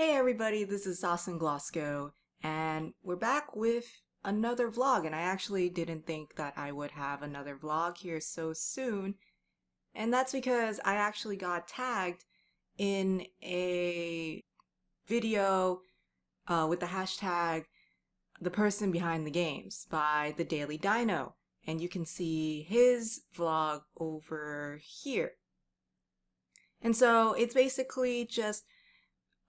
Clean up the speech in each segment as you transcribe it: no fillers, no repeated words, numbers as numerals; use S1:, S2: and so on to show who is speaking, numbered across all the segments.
S1: Hey everybody, this is AssassinGlasgow, and we're back with another vlog, and I actually didn't think that I would have another vlog here so soon, and that's because I actually got tagged in a video with the hashtag the person behind the games by TheDailyDino, and you can see his vlog over here. And so it's basically just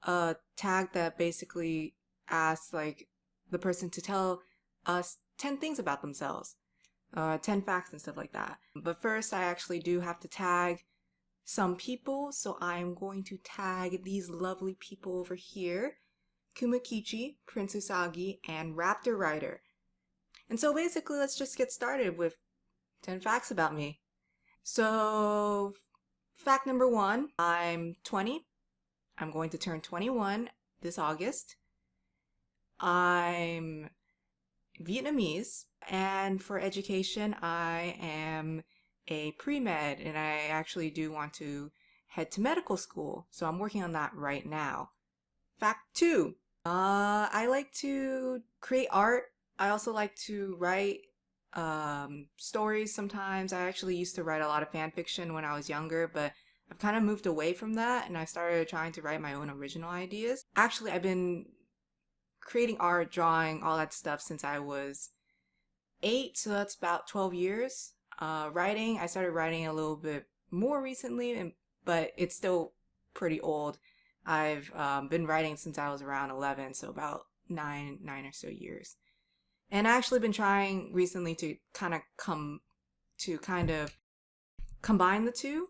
S1: a tag that basically asks like the person to tell us 10 things about themselves, 10 facts and stuff like that. But first I actually do have to tag some people, so I'm going to tag these lovely people over here: Kumakichi, Prince Usagi, and Raptor Rider. And so basically let's just get started with 10 facts about me. So fact number 1, I'm 20. I'm going to turn 21 this August. I'm Vietnamese, and for education, I am a pre-med, and I actually do want to head to medical school, so I'm working on that right now. Fact 2, I like to create art. I also like to write stories sometimes. I actually used to write a lot of fan fiction when I was younger, but I've kind of moved away from that, and I started trying to write my own original ideas. Actually, I've been creating art, drawing, all that stuff since I was 8, so that's about 12 years. Writing, I started writing a little bit more recently, but it's still pretty old. I've been writing since I was around 11, so about nine or so years. And I actually been trying recently to kind of combine the two.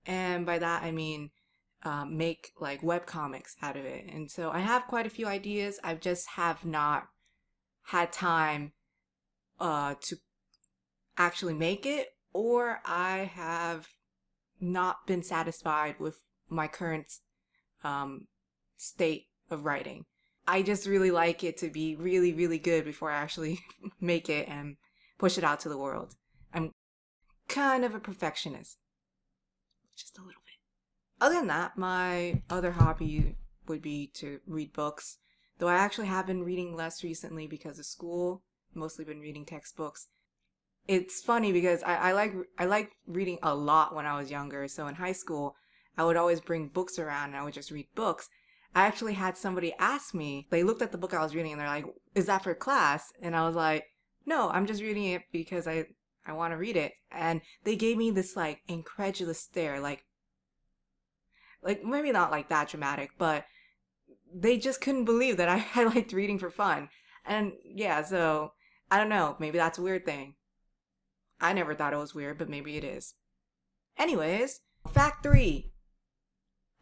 S1: And by that, I mean make like web comics out of it. And so I have quite a few ideas. I just have not had time to actually make it, or I have not been satisfied with my current state of writing. I just really like it to be really, really good before I actually make it and push it out to the world. I'm kind of a perfectionist. Just a little bit. Other than that, my other hobby would be to read books, though I actually have been reading less recently because of school. Mostly been reading textbooks. It's funny because I like reading a lot when I was younger. So in high school, I would always bring books around and I would just read books. I actually had somebody ask me, they looked at the book I was reading and they're like, "Is that for class?" And I was like, "No, I'm just reading it because I want to read it." And they gave me this like incredulous stare, like maybe not like that dramatic, but they just couldn't believe that I liked reading for fun. And yeah, so I don't know, maybe that's a weird thing. I never thought it was weird, but maybe it is. Anyways, fact 3.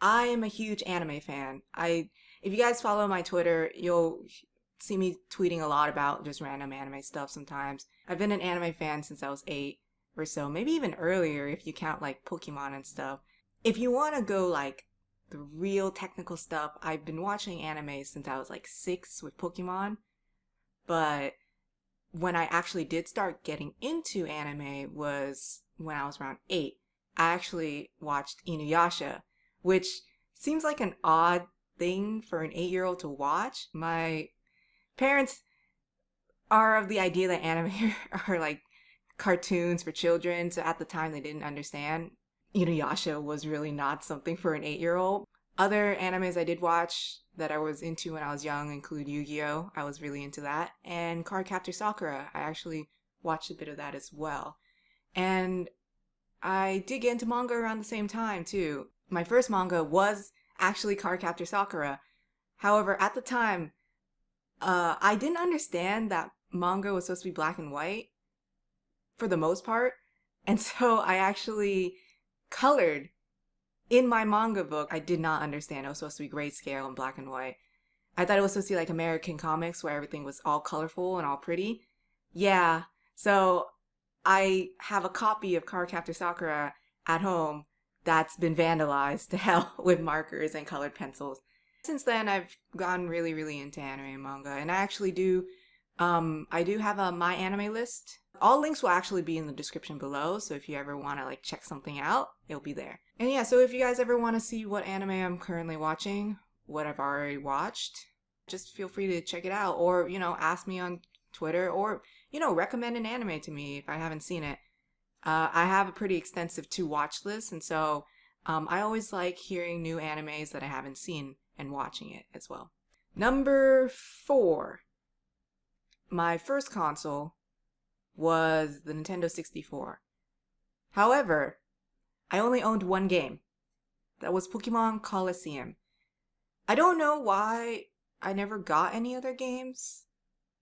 S1: I am a huge anime fan. If you guys follow my Twitter, you'll see me tweeting a lot about just random anime stuff sometimes. I've been an anime fan since I was 8 or so, maybe even earlier if you count like Pokemon and stuff. If you want to go like the real technical stuff, I've been watching anime since I was like 6 with Pokemon, but when I actually did start getting into anime was when I was around 8. I actually watched Inuyasha, which seems like an odd thing for an 8-year-old to watch. My parents are of the idea that anime are like cartoons for children, so at the time they didn't understand. Inuyasha was really not something for an 8-year-old. Other animes I did watch that I was into when I was young include Yu-Gi-Oh! I was really into that. And Cardcaptor Sakura. I actually watched a bit of that as well. And I did get into manga around the same time too. My first manga was actually Cardcaptor Sakura. However, at the time, I didn't understand that manga was supposed to be black and white for the most part. And so I actually colored in my manga book. I did not understand it was supposed to be grayscale and black and white. I thought it was supposed to be like American comics where everything was all colorful and all pretty. Yeah, so I have a copy of Cardcaptor Sakura at home that's been vandalized to hell with markers and colored pencils. Since then, I've gotten really, really into anime and manga, and I do have a My Anime list. All links will actually be in the description below, so if you ever want to like check something out, it'll be there. And yeah, so if you guys ever want to see what anime I'm currently watching, what I've already watched, just feel free to check it out, or, ask me on Twitter, or, recommend an anime to me if I haven't seen it. I have a pretty extensive to watch list, and so I always like hearing new animes that I haven't seen and watching it as well. Number 4. My first console was the Nintendo 64. However, I only owned one game. That was Pokemon Coliseum. I don't know why I never got any other games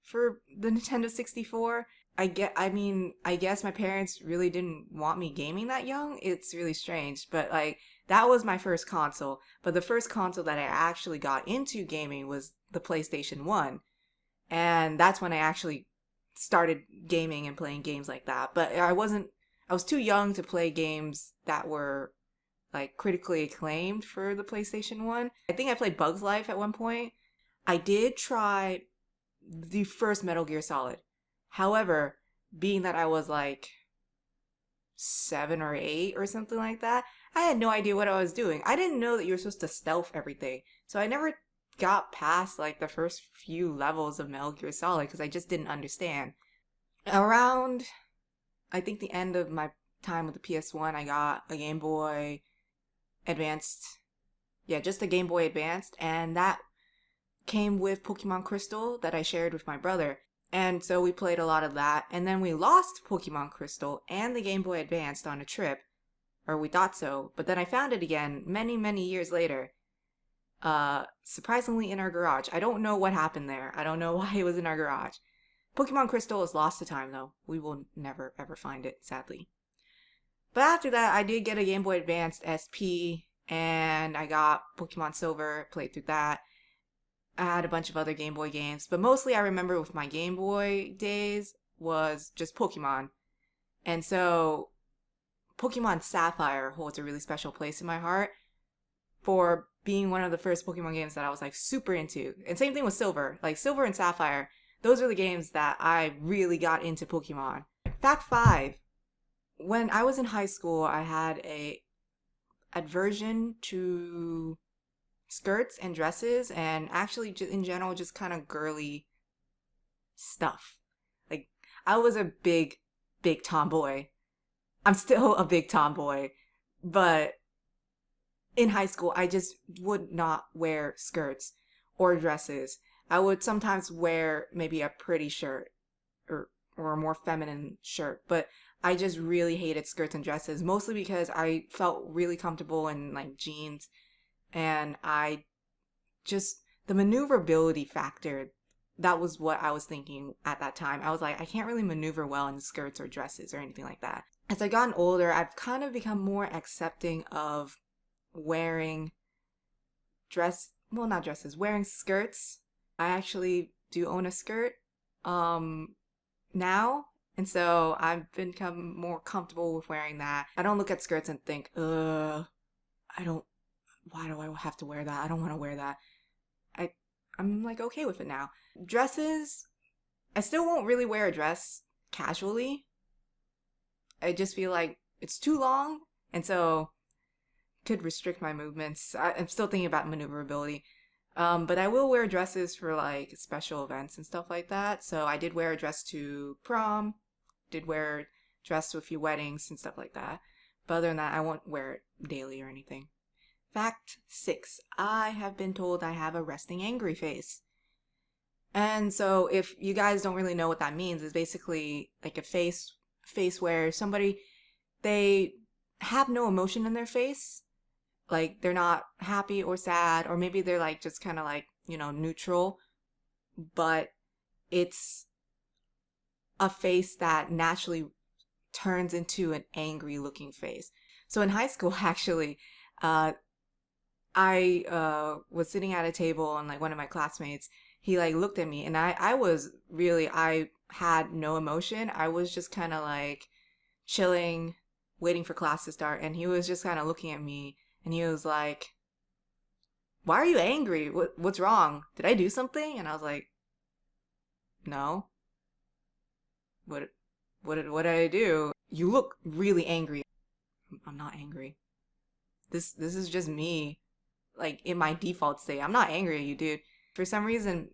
S1: for the Nintendo 64. I guess my parents really didn't want me gaming that young. It's really strange, but like that was my first console. But the first console that I actually got into gaming was the PlayStation 1. And that's when I actually started gaming and playing games like that. But I was too young to play games that were like critically acclaimed for the PlayStation 1. I think I played Bugs Life at one point. I did try the first Metal Gear Solid. However, being that I was like 7 or 8 or something like that, I had no idea what I was doing. I didn't know that you were supposed to stealth everything. So I never got past like the first few levels of Metal Gear Solid because I just didn't understand. Around, I think, the end of my time with the PS1, I got a Game Boy Advanced. Yeah, just a Game Boy Advanced, and that came with Pokemon Crystal that I shared with my brother. And so we played a lot of that, and then we lost Pokemon Crystal and the Game Boy Advanced on a trip, or we thought so, but then I found it again many years later. Surprisingly in our garage. I don't know what happened there. I don't know why it was in our garage. Pokemon Crystal is lost to time though. We will never ever find it, sadly. But after that, I did get a Game Boy Advanced SP, and I got Pokemon Silver, played through that. I had a bunch of other Game Boy games, but mostly I remember with my Game Boy days was just Pokemon. And so Pokemon Sapphire holds a really special place in my heart for being one of the first Pokemon games that I was like super into. And same thing with Silver. Like Silver and Sapphire, those were the games that I really got into Pokemon. Fact 5. When I was in high school, I had a aversion to skirts and dresses, and actually just in general just kind of girly stuff. Like I was a big tomboy. I'm still a big tomboy, but in high school I just would not wear skirts or dresses. I would sometimes wear maybe a pretty shirt or a more feminine shirt, but I just really hated skirts and dresses, mostly because I felt really comfortable in like jeans, and the maneuverability factor, that was what I was thinking at that time. I was like, I can't really maneuver well in skirts or dresses or anything like that. As I've gotten older, I've kind of become more accepting of wearing wearing skirts. I actually do own a skirt now, and so I've become more comfortable with wearing that. I don't look at skirts and think, why do I have to wear that? I don't want to wear that. I'm like okay with it now. Dresses, I still won't really wear a dress casually. I just feel like it's too long, and so could restrict my movements. I'm still thinking about maneuverability. But I will wear dresses for like special events and stuff like that. So I did wear a dress to prom, did wear a dress to a few weddings and stuff like that. But other than that, I won't wear it daily or anything. Fact 6. I have been told I have a resting angry face. And so if you guys don't really know what that means, it's basically like a face where somebody, they have no emotion in their face. Like they're not happy or sad, or maybe they're like just kind of like, neutral, but it's a face that naturally turns into an angry looking face. So in high school, actually, I was sitting at a table, and like one of my classmates, he like looked at me, and I had no emotion. I was just kind of like chilling, waiting for class to start, and he was just kind of looking at me, and he was like, "Why are you angry? What's wrong? Did I do something?" And I was like, "No. What did I do? You look really angry." "I'm not angry. This is just me, like in my default state. I'm not angry at you, dude. For some reason,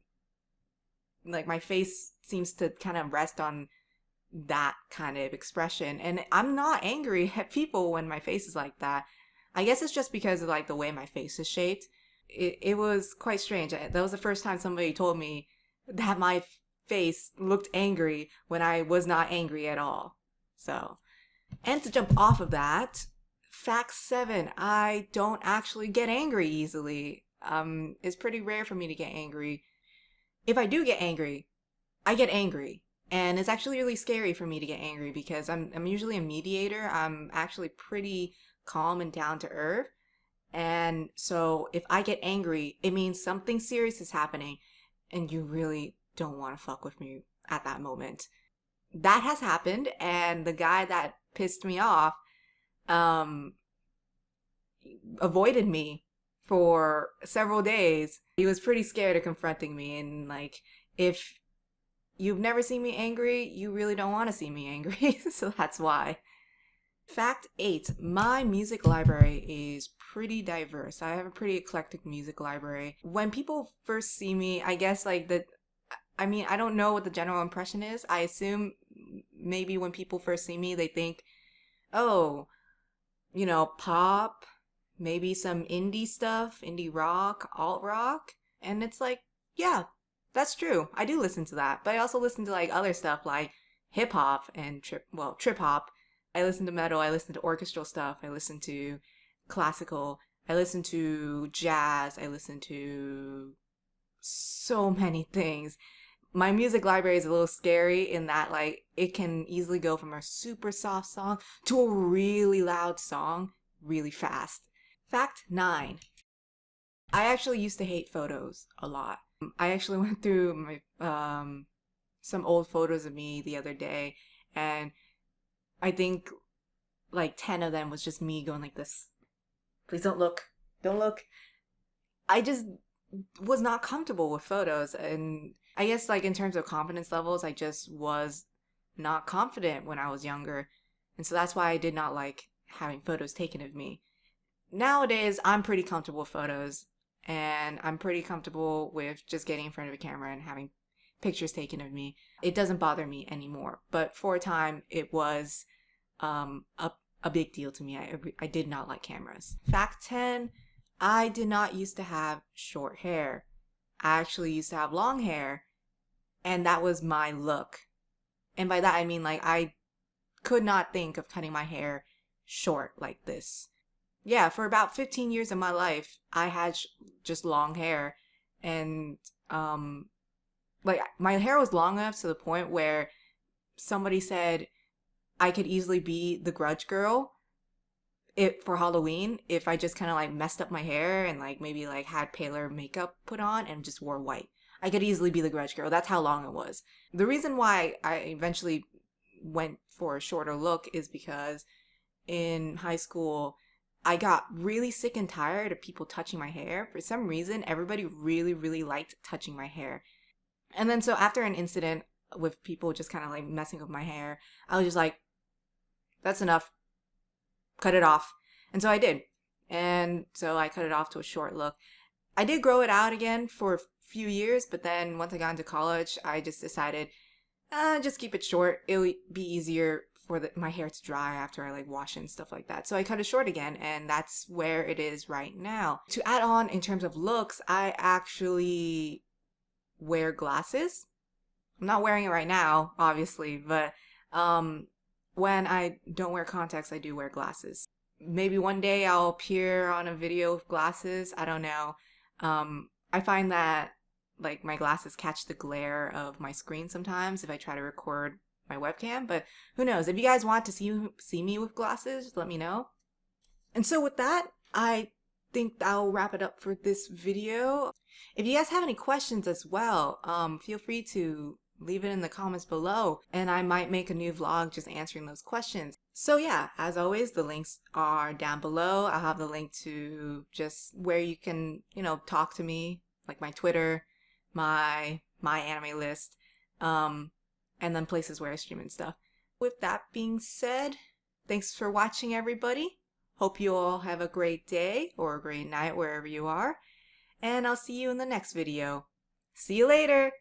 S1: like my face seems to kind of rest on that kind of expression. And I'm not angry at people when my face is like that. I guess it's just because of like the way my face is shaped. It was quite strange. That was the first time somebody told me that my face looked angry when I was not angry at all. So, and to jump off of that, fact 7, I don't actually get angry easily. It's pretty rare for me to get angry. If I do get angry, I get angry. And it's actually really scary for me to get angry because I'm usually a mediator. I'm actually pretty calm and down to earth. And so if I get angry, it means something serious is happening and you really don't want to fuck with me at that moment. That has happened, and the guy that pissed me off avoided me for several days. He was pretty scared of confronting me, and like, if you've never seen me angry, you really don't want to see me angry. So that's why. Fact 8, my music library is pretty diverse. I have a pretty eclectic music library. When people first see me, I guess like I don't know what the general impression is. I assume maybe when people first see me, they think, oh, pop, maybe some indie stuff, indie rock, alt rock. And it's like, yeah, that's true. I do listen to that. But I also listen to like other stuff like hip hop and trip hop. I listen to metal. I listen to orchestral stuff. I listen to classical. I listen to jazz. I listen to so many things. My music library is a little scary in that like it can easily go from a super soft song to a really loud song really fast. Fact 9. I actually used to hate photos a lot. I actually went through my some old photos of me the other day, and I think like 10 of them was just me going like this. Please don't look. Don't look. I just was not comfortable with photos, and I guess like in terms of confidence levels, I just was not confident when I was younger. And so that's why I did not like having photos taken of me. Nowadays, I'm pretty comfortable with photos, and I'm pretty comfortable with just getting in front of a camera and having pictures taken of me. It doesn't bother me anymore. But for a time, it was a big deal to me. I did not like cameras. Fact 10, I did not used to have short hair. I actually used to have long hair, and that was my look. And by that, I mean like I could not think of cutting my hair short like this. Yeah, for about 15 years of my life, I had just long hair, and like my hair was long enough to the point where somebody said I could easily be the Grudge girl for Halloween if I just kind of like messed up my hair and like maybe like had paler makeup put on and just wore white. I could easily be the Grudge girl. That's how long it was. The reason why I eventually went for a shorter look is because in high school, I got really sick and tired of people touching my hair. For some reason, everybody really, really liked touching my hair. And then so after an incident with people just kind of like messing with my hair, I was just like, that's enough. Cut it off. And so I did. And so I cut it off to a short look. I did grow it out again for a few years, but then once I got into college, I just decided, just keep it short. It would be easier for my hair to dry after I like wash it and stuff like that. So I cut it short again, and that's where it is right now. To add on in terms of looks, I actually wear glasses. I'm not wearing it right now, obviously, but when I don't wear contacts, I do wear glasses. Maybe one day I'll appear on a video with glasses. I don't know. I find that like my glasses catch the glare of my screen sometimes if I try to record my webcam, but who knows? If you guys want to see me with glasses, let me know. And so with that, I think I'll wrap it up for this video. If you guys have any questions as well, feel free to leave it in the comments below, and I might make a new vlog just answering those questions. So yeah, as always, the links are down below. I'll have the link to just where you can, talk to me, like my Twitter, my anime list, and then places where I stream and stuff. With that being said, thanks for watching, everybody. Hope you all have a great day or a great night wherever you are. And I'll see you in the next video. See you later!